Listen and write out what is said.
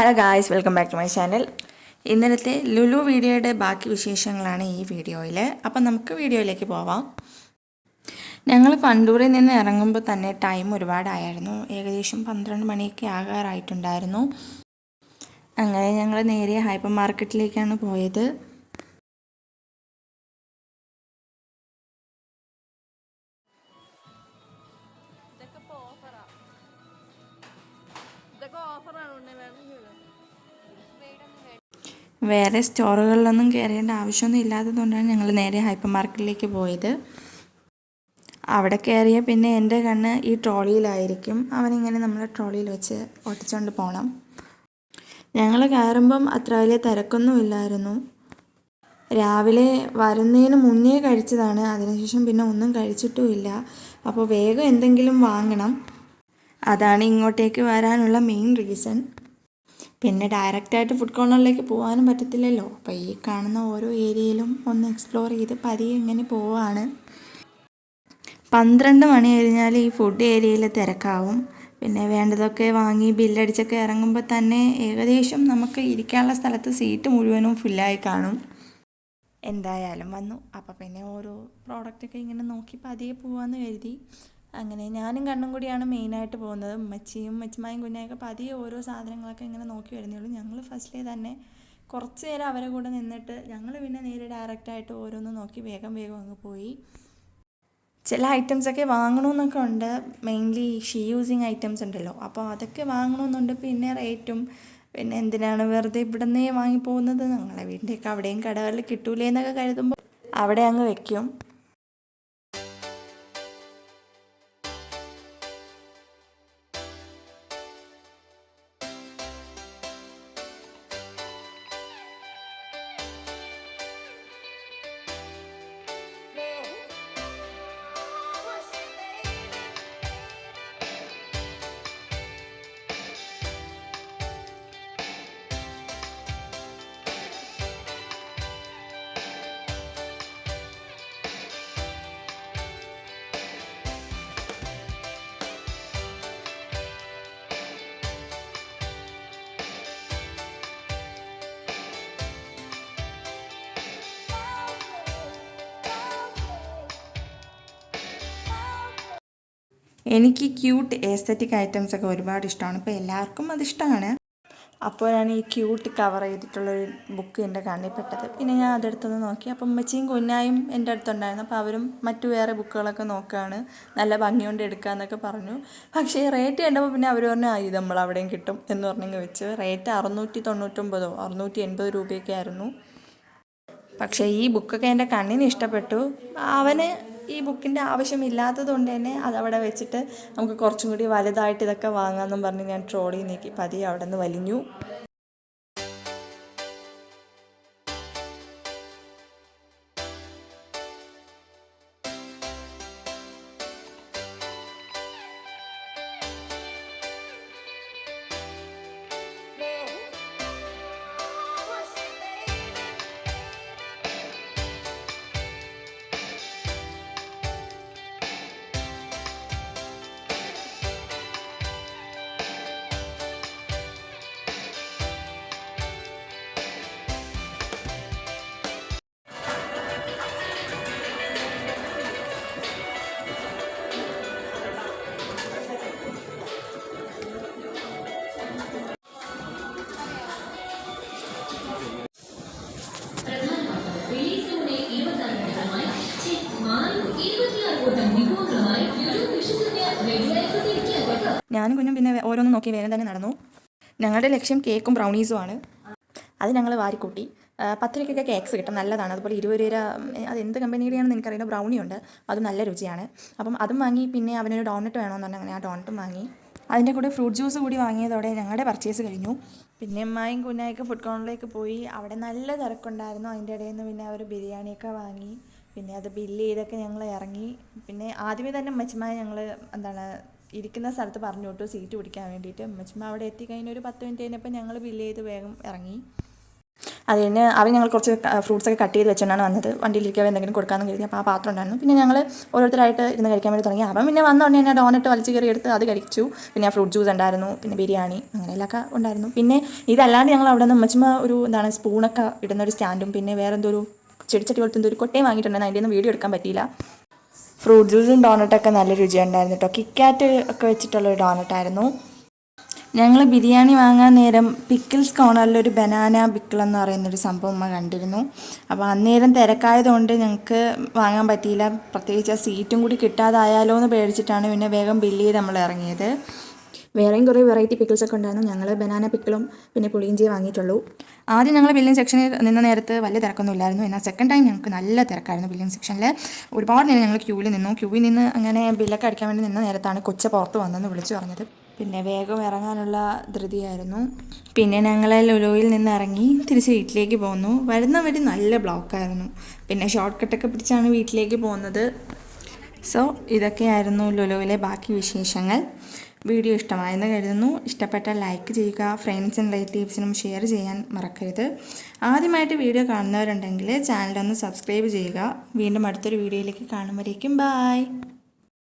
Hello guys, welcome back to my channel. ഇന്നലത്തെ ലുലു വീഡിയോയുടെ ബാക്കി വിശേഷങ്ങളാണ് ഈ വീഡിയോയിൽ. അപ്പം നമുക്ക് വീഡിയോയിലേക്ക് പോവാം. ഞങ്ങൾ ഫണ്ടൂറിൽ നിന്ന് ഇറങ്ങുമ്പോൾ തന്നെ ടൈം ഒരുപാടായിരുന്നു. ഏകദേശം 12 മണിയൊക്കെ ആകാറായിട്ടുണ്ടായിരുന്നു. അങ്ങനെ ഞങ്ങൾ നേരെ ഹൈപ്പർ മാർക്കറ്റിലേക്കാണ് പോയത്. വേറെ സ്റ്റോറുകളിലൊന്നും കയറേണ്ട ആവശ്യമൊന്നും ഇല്ലാത്തതുകൊണ്ടാണ് ഞങ്ങൾ നേരെ ഹൈപ്പർ മാർക്കറ്റിലേക്ക് പോയത്. അവിടെ കയറിയ പിന്നെ എൻ്റെ കണ്ണ് ഈ ട്രോളിയിലായിരിക്കും. അവനിങ്ങനെ നമ്മളെ ട്രോളിയിൽ വെച്ച് ഒട്ടിച്ചുകൊണ്ട് പോകണം. ഞങ്ങൾ കയറുമ്പം അത്ര വലിയ തിരക്കൊന്നും ഇല്ലായിരുന്നു. രാവിലെ വരുന്നതിന് മുന്നേ കഴിച്ചതാണ്. അതിനുശേഷം പിന്നെ ഒന്നും കഴിച്ചിട്ടുമില്ല. അപ്പോൾ വേഗം എന്തെങ്കിലും വാങ്ങണം. അതാണ് ഇങ്ങോട്ടേക്ക് വരാനുള്ള മെയിൻ റീസൺ. പിന്നെ ഡയറക്റ്റായിട്ട് ഫുഡ് കോർണറിലേക്ക് പോകാനും പറ്റത്തില്ലല്ലോ. അപ്പോൾ ഈ കാണുന്ന ഓരോ ഏരിയയിലും ഒന്ന് എക്സ്പ്ലോർ ചെയ്ത് പതിയെ ഇങ്ങനെ പോവാണ്. 12 മണി കഴിഞ്ഞാൽ ഈ ഫുഡ് ഏരിയയിൽ തിരക്കാവും. പിന്നെ വേണ്ടതൊക്കെ വാങ്ങി ബില്ലടിച്ചൊക്കെ ഇറങ്ങുമ്പോൾ തന്നെ ഏകദേശം നമുക്ക് ഇരിക്കാനുള്ള സ്ഥലത്ത് സീറ്റ് മുഴുവനും ഫുള്ളായി കാണും. എന്തായാലും വന്നു. അപ്പോൾ പിന്നെ ഓരോ പ്രോഡക്റ്റൊക്കെ ഇങ്ങനെ നോക്കി പതിയെ പോകാമെന്ന് കരുതി. അങ്ങനെ ഞാനും കണ്ണും കൂടിയാണ് മെയിനായിട്ട് പോകുന്നത്. മച്ചിമായും കുഞ്ഞായൊക്കെ പതിയെ ഓരോ സാധനങ്ങളൊക്കെ ഇങ്ങനെ നോക്കി വരുന്നേ. ഞങ്ങൾ ഫസ്റ്റിലേ തന്നെ കുറച്ച് നേരം അവരെ കൂടെ നിന്നിട്ട് ഞങ്ങൾ പിന്നെ നേരെ ഡയറക്റ്റായിട്ട് ഓരോന്ന് നോക്കി വേഗം അങ്ങ് പോയി. ചില ഐറ്റംസൊക്കെ വാങ്ങണമെന്നൊക്കെ ഉണ്ട്. മെയിൻലി ഷീ യൂസിങ് ഐറ്റംസ് ഉണ്ടല്ലോ, അപ്പോൾ അതൊക്കെ വാങ്ങണമെന്നുണ്ട്. പിന്നെ റേറ്റും പിന്നെ എന്തിനാണ് വെറുതെ ഇവിടെ നിന്നേ വാങ്ങി പോകുന്നത്, ഞങ്ങളെ വീട്ടിൻ്റെയൊക്കെ അവിടെയും കടകളിൽ കിട്ടൂലേ എന്നൊക്കെ കരുതുമ്പോൾ അവിടെ അങ്ങ് വെക്കും. എനിക്ക് ക്യൂട്ട് എസ്തറ്റിക് ഐറ്റംസൊക്കെ ഒരുപാട് ഇഷ്ടമാണ്. ഇപ്പോൾ എല്ലാവർക്കും അതിഷ്ടമാണ്. അപ്പോഴാണ് ഈ ക്യൂട്ട് കവർ ചെയ്തിട്ടുള്ളൊരു ബുക്ക് എൻ്റെ കണ്ണിൽ പെട്ടത്. പിന്നെ ഞാൻ അതെടുത്തൊന്ന് നോക്കി. അപ്പം ഉമ്മച്ചിയും കുഞ്ഞായും എൻ്റെ അടുത്തുണ്ടായിരുന്നു. അപ്പോൾ അവരും മറ്റു വേറെ ബുക്കുകളൊക്കെ നോക്കുകയാണ്. നല്ല ഭംഗിയുണ്ട് എടുക്കാമെന്നൊക്കെ പറഞ്ഞു. പക്ഷേ റേറ്റ് കണ്ടപ്പോൾ പിന്നെ അവർ പറഞ്ഞു ഇത് നമ്മൾ അവിടെയും കിട്ടും എന്ന് പറഞ്ഞെങ്കിൽ വെച്ച്. റേറ്റ് 699 680 രൂപയൊക്കെ ആയിരുന്നു. പക്ഷേ ഈ ബുക്കൊക്കെ എൻ്റെ കണ്ണിന് ഇഷ്ടപ്പെട്ടു. അവന് ഈ ബുക്കിൻ്റെ ആവശ്യമില്ലാത്തത് കൊണ്ട് തന്നെ അതവിടെ വെച്ചിട്ട് നമുക്ക് കുറച്ചും കൂടി വലുതായിട്ട് ഇതൊക്കെ വാങ്ങാമെന്നും പറഞ്ഞ് ഞാൻ ട്രോളി നീക്കി പതിയെ അവിടെ നിന്ന് വലിഞ്ഞു. ഞാനും കുഞ്ഞും പിന്നെ ഓരോന്നും നോക്കി വേഗം തന്നെ നടന്നു. ഞങ്ങളുടെ ലക്ഷ്യം കേക്കും ബ്രൗണീസും ആണ്. അത് ഞങ്ങൾ വാരിക്കൂട്ടി. 10 രൂപയ്ക്കൊക്കെ കേക്ക്സ് കിട്ടും, നല്ലതാണ്. അതുപോലെ 20 രൂപ, അത് എന്ത് കമ്പനിയുടെയാണെന്ന് എനിക്കറിയില്ല, ബ്രൗണി ഉണ്ട്, അത് നല്ല രുചിയാണ്. അപ്പം അതും വാങ്ങി. പിന്നെ അവനൊരു ഡോണറ്റ് വേണമെന്ന് പറഞ്ഞാൽ അങ്ങനെ ആ ഡോണറ്റും വാങ്ങി. അതിൻ്റെ കൂടെ ഫ്രൂട്ട് ജ്യൂസ് കൂടി വാങ്ങിയതോടെ ഞങ്ങളുടെ പർച്ചേസ് കഴിഞ്ഞു. പിന്നെ അമ്മായും കുഞ്ഞായൊക്കെ ഫുഡ് കോർണറിലേക്ക് പോയി. അവിടെ നല്ല തിരക്കുണ്ടായിരുന്നു. അതിൻ്റെ ഇടയിൽ നിന്ന് പിന്നെ അവർ ബിരിയാണിയൊക്കെ വാങ്ങി. പിന്നെ അത് ബില്ല് ചെയ്തൊക്കെ ഞങ്ങൾ ഇറങ്ങി. പിന്നെ ആദ്യമേ തന്നെ അമ്മച്ചിമായ ഞങ്ങൾ ഇരിക്കുന്ന സ്ഥലത്ത് പറഞ്ഞു വിട്ടു സീറ്റ് പിടിക്കാൻ വേണ്ടിയിട്ട്. അമ്മച്ചിമ്മ അവിടെ എത്തിക്കഴിഞ്ഞ് ഒരു 10 മിനിറ്റ് കഴിഞ്ഞപ്പോൾ ഞങ്ങൾ ബില്ല് ചെയ്ത് വേഗം ഇറങ്ങി. അതിന് അവർ ഞങ്ങൾ കുറച്ച് ഫ്രൂട്ട്സൊക്കെ കട്ട് ചെയ്ത് വെച്ചുകൊണ്ടാണ് വന്നത്. വണ്ടിയിലിരിക്കവേ എന്തെങ്കിലും കൊടുക്കാമെന്ന് കരുതി. അപ്പോൾ ആ പാത്രം ഉണ്ടായിരുന്നു. പിന്നെ ഞങ്ങൾ ഓരോരുത്തരായിട്ട് ഇരുന്ന് കഴിക്കാൻ വേണ്ടി തുടങ്ങി. അവൻ പിന്നെ വന്ന ഉടനെ തന്നെ ഡോണറ്റ് വലിച്ച് കയറി എടുത്ത് അത് കഴിച്ചു. പിന്നെ ഫ്രൂട്ട് ജ്യൂസ് ഉണ്ടായിരുന്നു, പിന്നെ ബിരിയാണി, അങ്ങനെയൊക്കെ ഉണ്ടായിരുന്നു. പിന്നെ ഇതല്ലാണ്ട് ഞങ്ങൾ അവിടെ നിന്ന് ഉമ്മച്ചിമ്മ ഒരു സ്പൂണൊക്കെ ഇടുന്നൊരു സ്റ്റാൻഡും പിന്നെ വേറെ എന്തോ ഒരു ചെടിച്ചട്ടി പോലത്തെ എന്തോ ഒരു കൊട്ടയും വാങ്ങിയിട്ടുണ്ടായിരുന്നു. അതിൻ്റെ ഒന്നും വീഡിയോ എടുക്കാൻ പറ്റിയില്ല. ഫ്രൂട്ട് ജ്യൂസും ഡോണറ്റൊക്കെ നല്ല രുചിയുണ്ടായിരുന്നു കേട്ടോ. കിറ്റ്കാറ്റ് ഒക്കെ വെച്ചിട്ടുള്ളൊരു ഡോണറ്റായിരുന്നു. ഞങ്ങൾ ബിരിയാണി വാങ്ങാൻ നേരം പിക്കിൾസ് കോർണറിലൊരു ബനാന പിക്കിൾ എന്ന് പറയുന്നൊരു സംഭവം ഉമ്മ കണ്ടിരുന്നു. അപ്പോൾ അന്നേരം തിരക്കായതുകൊണ്ട് ഞങ്ങൾക്ക് വാങ്ങാൻ പറ്റിയില്ല. പ്രത്യേകിച്ച് ആ സീറ്റും കൂടി കിട്ടാതായാലോ എന്ന് പേടിച്ചിട്ടാണ് പിന്നെ വേഗം ബില്ല് ചെയ്ത് നമ്മൾ ഇറങ്ങിയത്. വേറെയും കുറേ വെറൈറ്റി പിക്കിൾസൊക്കെ ഉണ്ടായിരുന്നു. ഞങ്ങൾ ബനാന പിക്കിളും പിന്നെ പുളിയിഞ്ചിയെ വാങ്ങിയിട്ടുള്ളൂ. ആദ്യം ഞങ്ങൾ ബില്ലിംഗ് സെക്ഷനിൽ നിന്ന നേരത്ത് വലിയ തിരക്കൊന്നും ഇല്ലായിരുന്നു. എന്നാൽ സെക്കൻഡ് ടൈം ഞങ്ങൾക്ക് നല്ല തിരക്കായിരുന്നു ബില്ലിംഗ് സെക്ഷനിൽ. ഒരുപാട് നേരം ഞങ്ങൾ ക്യൂവിൽ നിന്നു. ക്യൂവിൽ നിന്ന് അങ്ങനെ ബില്ലൊക്കെ അടിക്കാൻ വേണ്ടി നിന്ന നേരത്താണ് കൊച്ച പുറത്ത് വന്നെന്ന് വിളിച്ചു പറഞ്ഞത്. പിന്നെ വേഗം ഇറങ്ങാനുള്ള ധൃതിയായിരുന്നു. പിന്നെ ഞങ്ങൾ ലുലുവിൽ നിന്ന് ഇറങ്ങി തിരിച്ച് വീട്ടിലേക്ക് പോന്നു. വരുന്ന വഴി നല്ല ബ്ലോക്കായിരുന്നു. പിന്നെ ഷോർട്ട് കട്ടൊക്കെ പിടിച്ചാണ് വീട്ടിലേക്ക് പോകുന്നത്. സോ ഇതൊക്കെയായിരുന്നു ലുലുവിലെ ബാക്കി വിശേഷങ്ങൾ. വീഡിയോ ഇഷ്ടമായെന്ന് കരുതുന്നു. ഇഷ്ടപ്പെട്ടാൽ ലൈക്ക് ചെയ്യുക, ഫ്രണ്ട്സിനും റിലേറ്റീവ്സിനും ഷെയർ ചെയ്യാൻ മറക്കരുത്. ആദ്യമായിട്ട് വീഡിയോ കാണുന്നവരുണ്ടെങ്കിൽ ചാനലൊന്ന് സബ്സ്ക്രൈബ് ചെയ്യുക. വീണ്ടും അടുത്തൊരു വീഡിയോയിലേക്ക് കാണുമ്പോഴേക്കും ബൈ.